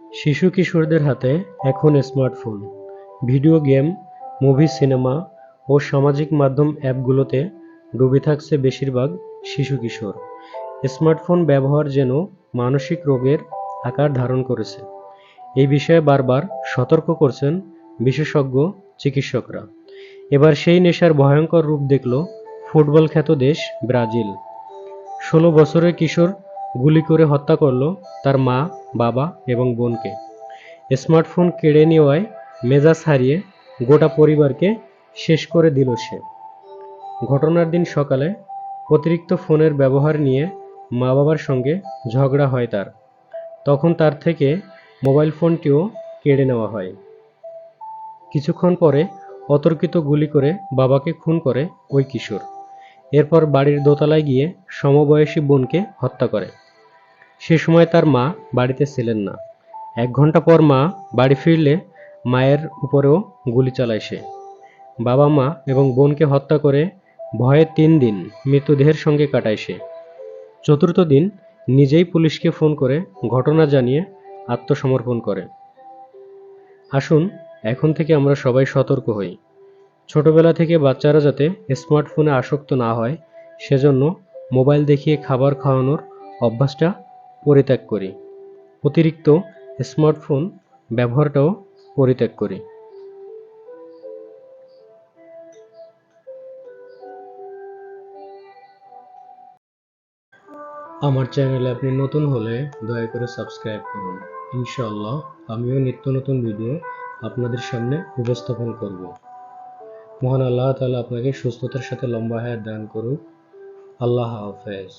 শিশু কিশোরদের হাতে এখন smartphone, video game, movie, cinema ও সামাজিক মাধ্যম অ্যাপগুলোতে ডুবে থাকছে বেশিরভাগ শিশু কিশোর। স্মার্টফোন ব্যবহার যেন মানসিক রোগের আকার ধারণ করেছে, এই বিষয়ে বারবার সতর্ক করছেন বিশেষজ্ঞ চিকিৎসকরা। এবার সেই নেশার ভয়ঙ্কর রূপ দেখল ফুটবল খ্যাত দেশ ব্রাজিল। ১৬ বছরের কিশোর গুলি করে হত্যা করল তার মা, বাবা এবং বোনকে। স্মার্টফোন কেড়ে নেওয়ায় মেজাজ হারিয়ে গোটা পরিবারকে শেষ করে দিল সে। ঘটনার দিন সকালে অতিরিক্ত ফোনের ব্যবহার নিয়ে মা বাবার সঙ্গে ঝগড়া হয় তার। তখন তার থেকে মোবাইল ফোনটিও কেড়ে নেওয়া হয়। কিছুক্ষণ পরে অতর্কিত গুলি করে বাবাকে খুন করে ওই কিশোর। এরপর বাড়ির দোতলায় গিয়ে সমবয়সী বোনকে হত্যা করে। সে সময় তার মা বাড়িতে ছিলেন না। ১ ঘন্টা পর মা বাড়ি ফিরলে মায়ের উপরেও গুলি চালায় সে। বাবা, মা এবং বোনকে হত্যা করে ভয়ে ৩ দিন মৃতদেহের সঙ্গে কাটায় সে। চতুর্থ দিন নিজেই পুলিশকে ফোন করে ঘটনা জানিয়ে আত্মসমর্পণ করে। আসুন এখন থেকে আমরা সবাই সতর্ক হই। ছোটবেলা থেকে বাচ্চারা যাতে স্মার্টফোনে আসক্ত না হয়, সেজন্য মোবাইল দেখিয়ে খাবার খাওয়ানোর অভ্যাসটা পরিত্যাগ করি। অতিরিক্ত স্মার্টফোন ব্যবহারটাও পরিত্যাগ করি। আমার চ্যানেলে আপনি নতুন হলে দয়া করে সাবস্ক্রাইব করুন। ইনশাআল্লাহ আমিও নিত্য নতুন ভিডিও আপনাদের সামনে উপস্থাপন করব। মহান আল্লাহ তাআলা আপনাকে সুস্থতার সাথে লম্বা হায়াত দান করুক। আল্লাহ হাফেজ।